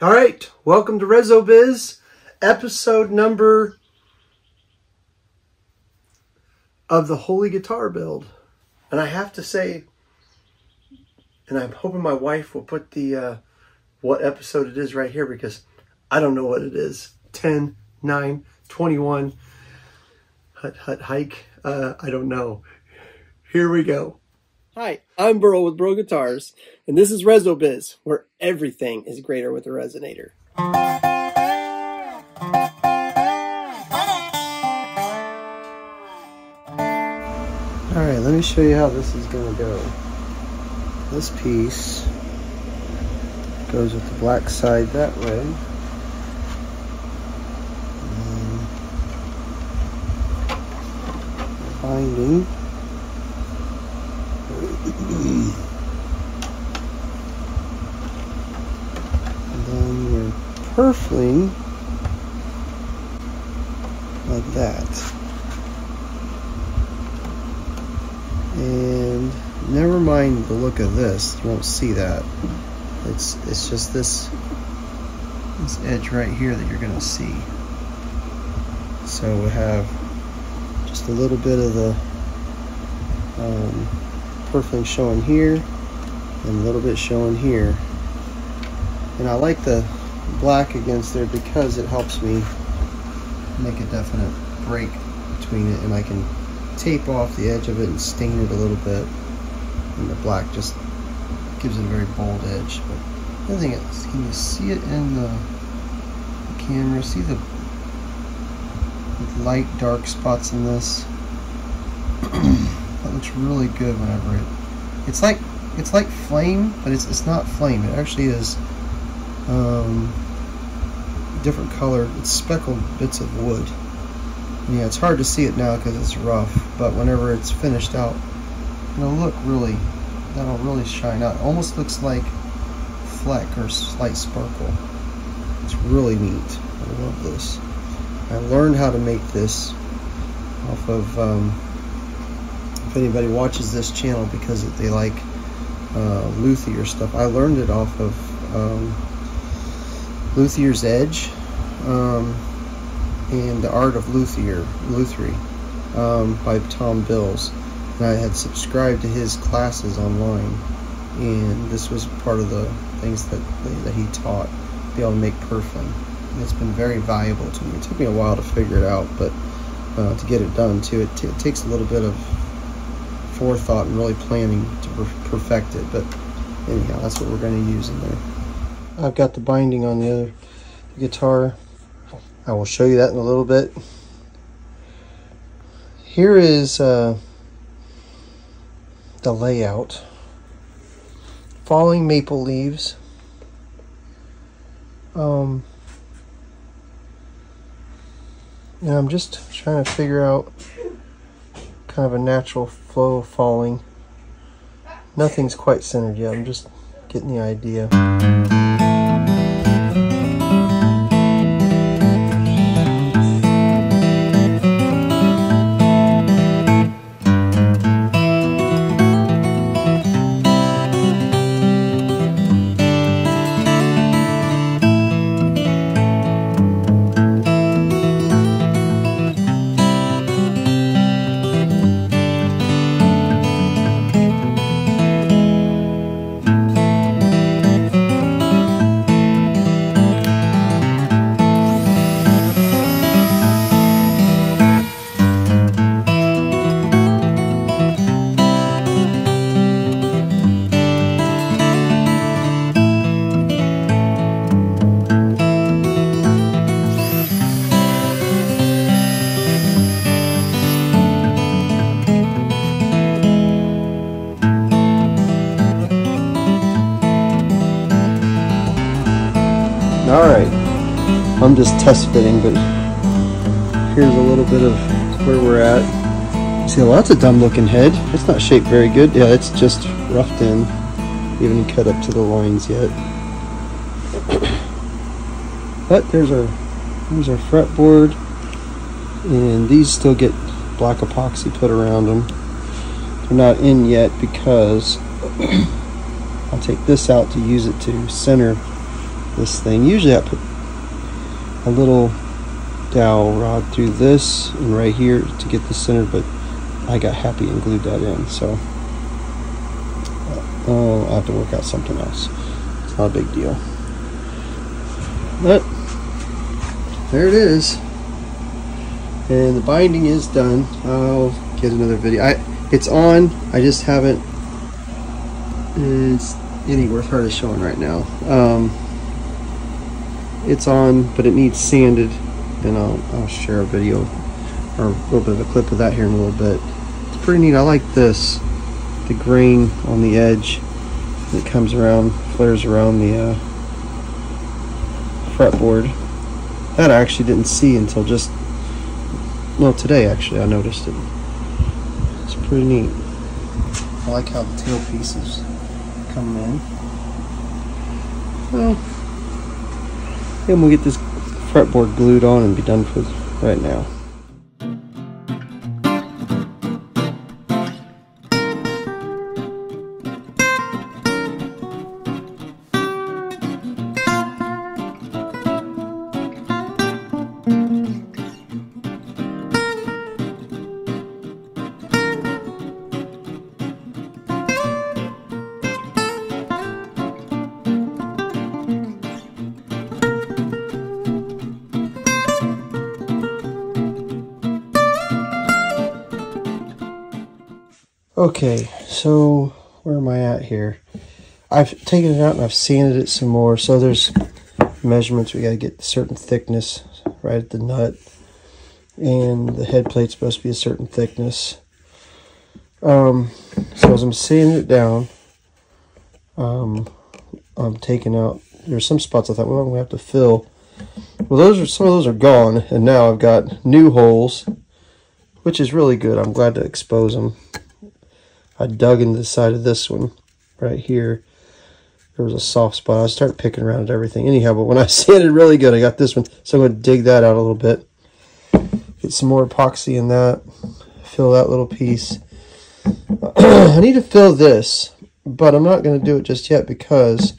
All right, welcome to Reso Biz, episode number of the Holey guitar build. And I have to say, and I'm hoping my wife will put the what episode it is right here, because I don't know what it is. 10, 9, 21, hut hike. I don't know. Here we go. Hi, I'm Byrl with Byrl Guitars, and this is Reso Biz, where everything is greater with a resonator. Alright, let me show you how this is going to go. This piece goes with the black side that way. And binding. And then your purfling like that. And never mind the look of this, you won't see that. It's just this edge right here that you're gonna see. So we have just a little bit of the purfling showing here and a little bit showing here. And I like the black against there because it helps me make a definite break between it, and I can tape off the edge of it and stain it a little bit, and the black just gives it a very bold edge. But the other thing is, can you see it in the camera? See the light dark spots in this? That looks really good whenever it's like flame, but it's not flame. It actually is different color. It's speckled bits of wood. Yeah, it's hard to see it now because it's rough, but whenever it's finished out, it'll look really, that'll really shine out. It almost looks like fleck or slight sparkle. It's really neat. I love this. I learned how to make this off of, if anybody watches this channel because they like luthier stuff, I learned it off of Luthier's Edge. And the Art of Luthery by Tom Bills. And I had subscribed to his classes online, and this was part of the things that he taught, be able to make purfling. And it's been very valuable to me. It took me a while to figure it out, but to get it done too, it takes a little bit of forethought and really planning to perfect it. But anyhow, that's what we're going to use in there. I've got the binding on the other guitar. I will show you that in a little bit. Here is the layout. Falling maple leaves. And I'm just trying to figure out kind of a natural flow of falling. Nothing's quite centered yet. I'm just getting the idea. Alright, I'm just test fitting, but here's a little bit of where we're at. See, well, that's a dumb looking head. It's not shaped very good. Yeah, it's just roughed in. Even cut up to the lines yet. But there's our fretboard, and these still get black epoxy put around them. They're not in yet because I'll take this out to use it to center this thing. Usually I put a little dowel rod through this and right here to get the center, but I got happy and glued that in, so I'll have to work out something else. It's not a big deal. But there it is, and the binding is done. I'll get another video. It's on. I just haven't. It's anywhere hard as showing right now. It's on, but it needs sanded, and I'll share a video or a little bit of a clip of that here in a little bit. It's pretty neat. I like this, the grain on the edge that comes around, flares around the fretboard. That I actually didn't see until just, well, today actually I noticed it. It's pretty neat. I like how the tail pieces come in. Well, then we'll get this fretboard glued on and be done for right now. Okay, so where am I at here? I've taken it out and I've sanded it some more. So there's measurements. We got to get a certain thickness right at the nut, and the head plate's supposed to be a certain thickness. So as I'm sanding it down, I'm taking out. There's some spots I thought, well, I'm gonna have to fill. Well, some of those are gone, and now I've got new holes, which is really good. I'm glad to expose them. I dug into the side of this one right here. There was a soft spot. I started picking around at everything anyhow, but when I sanded really good, I got this one. So I'm going to dig that out a little bit. Get some more epoxy in that. Fill that little piece. I need to fill this, but I'm not going to do it just yet because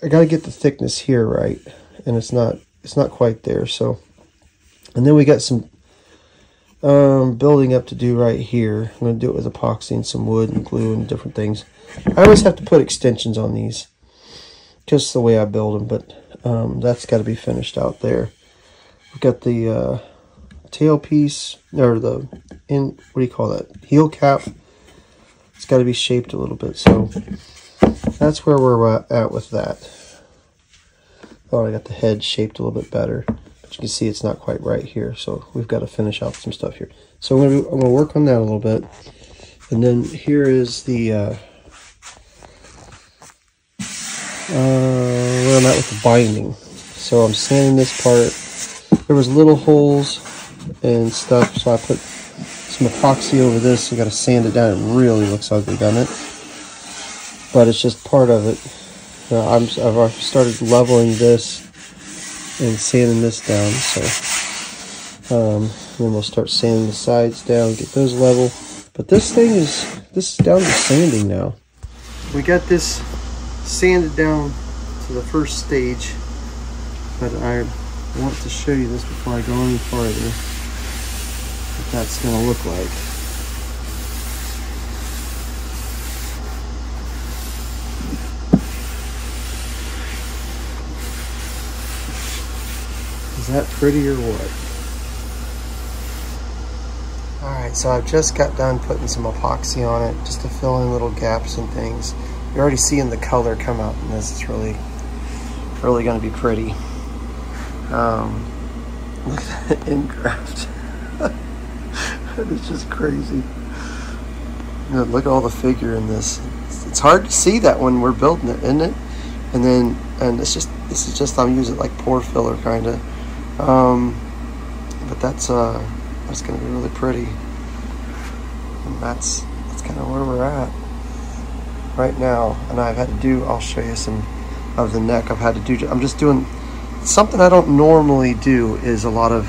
I got to get the thickness here right, and it's not quite there. So, and then we got some building up to do right here. I'm going to do it with epoxy and some wood and glue and different things. I always have to put extensions on these, just the way I build them, but that's got to be finished out there. We've got the tail piece, or the, what do you call that, heel cap. It's got to be shaped a little bit, so that's where we're at with that. Oh, I got the head shaped a little bit better. You can see it's not quite right here, so we've got to finish out some stuff here. So I'm gonna work on that a little bit, and then here is the where I'm at with the binding. So I'm sanding this part. There was little holes and stuff, so I put some epoxy over this. I got to sand it down. It really looks ugly, doesn't it? But it's just part of it. I've already started leveling this and sanding this down, so then we'll start sanding the sides down, get those level. But this is down to sanding now. We got this sanded down to the first stage, but I want to show you this before I go any farther, what that's going to look like. Is that pretty or what? Alright, so I've just got done putting some epoxy on it just to fill in little gaps and things. You're already seeing the color come out in this. It's really going to be pretty. Look at that engraft. It's just crazy. Look at all the figure in this. It's hard to see that when we're building it, isn't it? And this is just I'm using it like pore filler kind of. But that's going to be really pretty, and that's kind of where we're at right now. And I've had to do, I'll show you some of the neck. I've had to do, I'm just doing something I don't normally do, is a lot of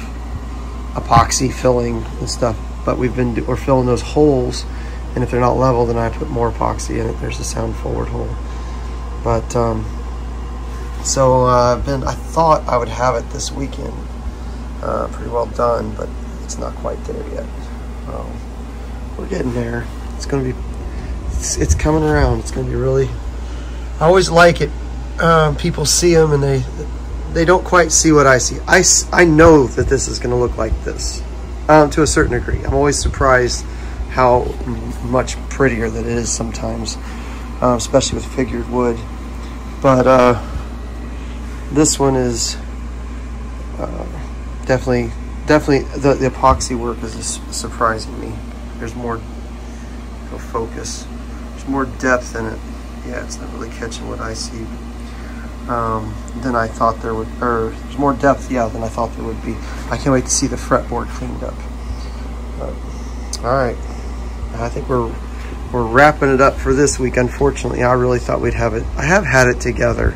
epoxy filling and stuff, but we're filling those holes, and if they're not level, then I put more epoxy in it. There's a sound forward hole, but So I thought I would have it this weekend, pretty well done, but it's not quite there yet. We're getting there. It's gonna be, it's coming around. It's gonna be really. I always like it. People see them and they don't quite see what I see. I know that this is gonna look like this, to a certain degree. I'm always surprised how much prettier that it is sometimes, especially with figured wood. But this one is definitely the epoxy work is surprising me. There's more, go focus. There's more depth in it. Yeah, it's not really catching what I see. Than I thought there would, or there's more depth, yeah, than I thought there would be. I can't wait to see the fretboard cleaned up. All right, I think we're wrapping it up for this week. Unfortunately, I really thought we'd have it. I have had it together,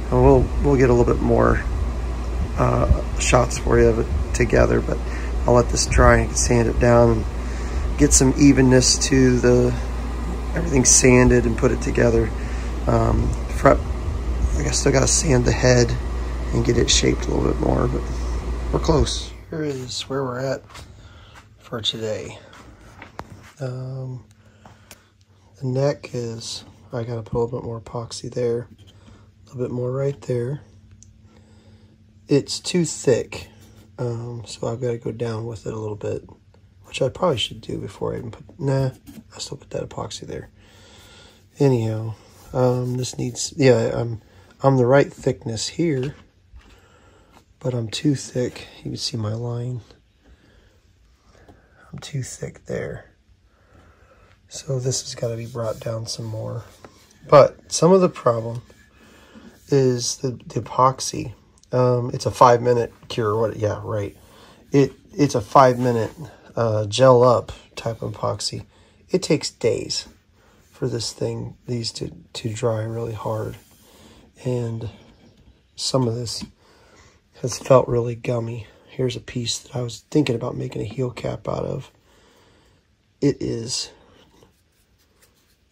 and we'll get a little bit more shots for you of it together. But I'll let this dry and sand it down and get some evenness to everything sanded and put it together. I still got to sand the head and get it shaped a little bit more, but we're close. Here is where we're at for today. The neck is, I got to put a little bit more epoxy there, a little bit more right there. It's too thick, so I've got to go down with it a little bit, which I probably should do before I even put, nah, I still put that epoxy there. Anyhow, this needs, yeah, I'm the right thickness here, but I'm too thick. You can see my line. I'm too thick there. So this has got to be brought down some more. But some of the problem is the epoxy. It's a 5-minute cure. What? Yeah, right. It's a 5-minute gel up type of epoxy. It takes days for these to dry really hard. And some of this has felt really gummy. Here's a piece that I was thinking about making a heel cap out of. It is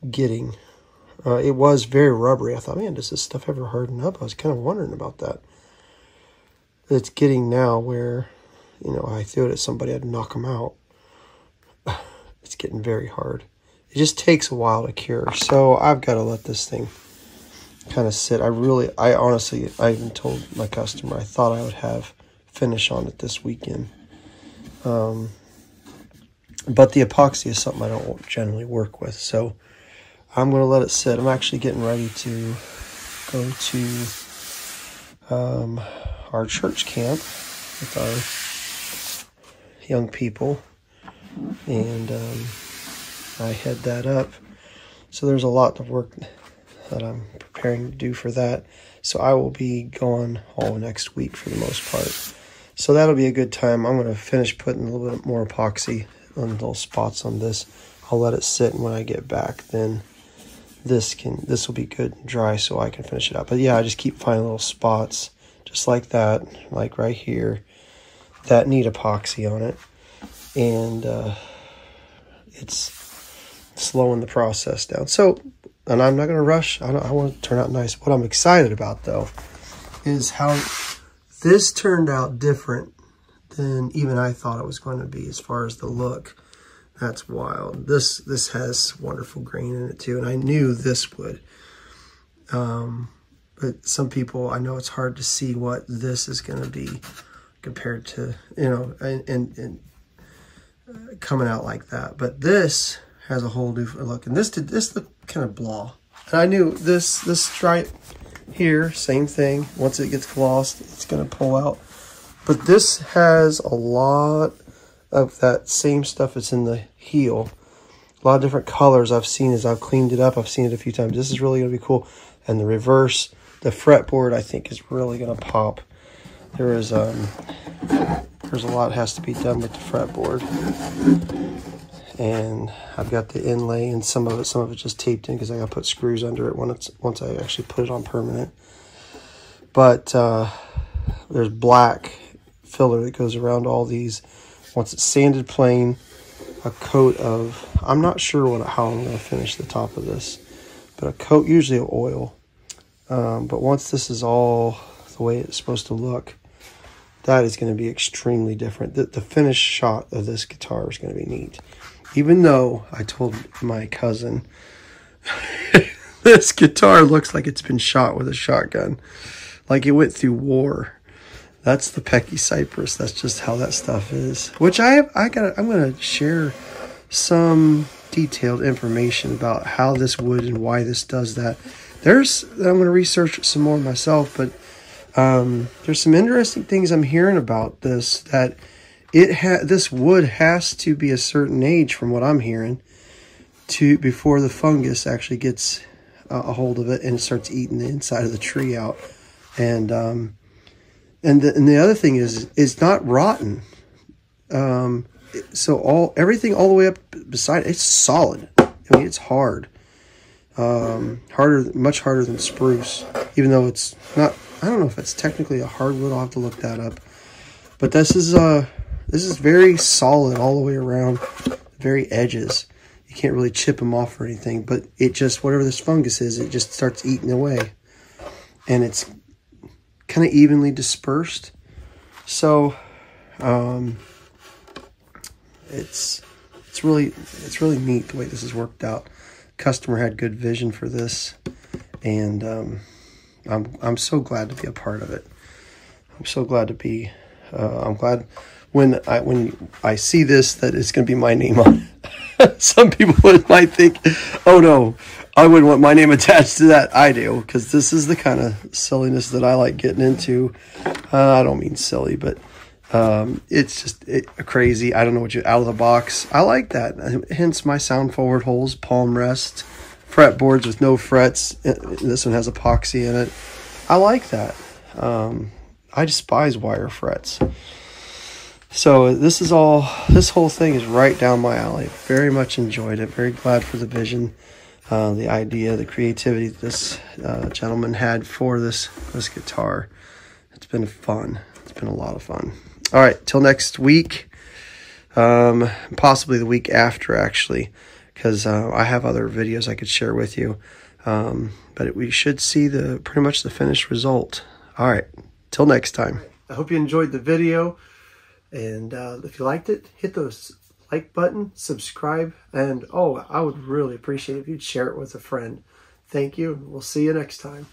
getting, it was very rubbery. I thought, man, does this stuff ever harden up? I was kind of wondering about that. It's getting now where, you know, I threw it at somebody, I'd knock them out. It's getting very hard. It just takes a while to cure. So I've got to let this thing kind of sit. I honestly, I even told my customer I thought I would have finish on it this weekend. But the epoxy is something I don't generally work with, so I'm going to let it sit. I'm actually getting ready to go to our church camp with our young people, and I head that up. So there's a lot of work that I'm preparing to do for that. So I will be gone all next week for the most part. So that'll be a good time. I'm going to finish putting a little bit more epoxy on little spots on this. I'll let it sit, and when I get back, then this will be good and dry so I can finish it up. But yeah, I just keep finding little spots just like that, like right here, that need epoxy on it. And it's slowing the process down. So, and I'm not going to rush. I want it to turn out nice. What I'm excited about, though, is how this turned out different than even I thought it was going to be as far as the look. That's wild. This has wonderful grain in it, too, and I knew this would. But some people, I know it's hard to see what this is going to be compared to, you know, and coming out like that. But this has a whole new look, and this looked kind of blah. And I knew this stripe here, same thing. Once it gets glossed, it's going to pull out. But this has a lot of that same stuff that's in the heel. A lot of different colors I've seen as I've cleaned it up. I've seen it a few times. This is really going to be cool. And the reverse, the fretboard, I think is really going to pop. There's a lot has to be done with the fretboard. And I've got the inlay, and some of it just taped in because I got to put screws under it once I actually put it on permanent. But there's black filler that goes around all these. Once it's sanded plain, a coat of, I'm not sure how I'm going to finish the top of this, but a coat usually of oil, But once this is all the way it's supposed to look, that is going to be extremely different. The finished shot of this guitar is going to be neat. Even though I told my cousin, this guitar looks like it's been shot with a shotgun. Like it went through war. That's the Pecky Cypress. That's just how that stuff is. Which I'm going to share some detailed information about how this would and why this does that. I'm going to research some more myself, but there's some interesting things I'm hearing about this, that this wood has to be a certain age from what I'm hearing before the fungus actually gets a hold of it and it starts eating the inside of the tree out. And the other thing is it's not rotten. So everything all the way up beside it's solid. I mean, it's hard. Much harder than spruce, even though it's not. I don't know if it's technically a hardwood. I'll have to look that up. But this is very solid all the way around, the very edges. You can't really chip them off or anything, but it just, whatever this fungus is, it just starts eating away, and it's kind of evenly dispersed. So it's really neat the way this has worked out. Customer had good vision for this, and I'm so glad to be a part of it. I'm so glad to be. I'm glad when I see this that it's going to be my name on it. Some people might think, "Oh no, I wouldn't want my name attached to that." I do, because this is the kind of silliness that I like getting into. I don't mean silly, but it's just crazy. I don't know what out of the box. I like that. Hence my sound forward holes, palm rest, fretboards with no frets. This one has epoxy in it. I like that. I despise wire frets. So this whole thing is right down my alley. Very much enjoyed it. Very glad for the vision, the idea, the creativity this gentleman had for this guitar. It's been fun. It's been a lot of fun. All right, till next week, possibly the week after, actually, because I have other videos I could share with you. But we should see pretty much the finished result. All right, till next time. I hope you enjoyed the video, and if you liked it, hit the like button, subscribe, and I would really appreciate if you'd share it with a friend. Thank you. We'll see you next time.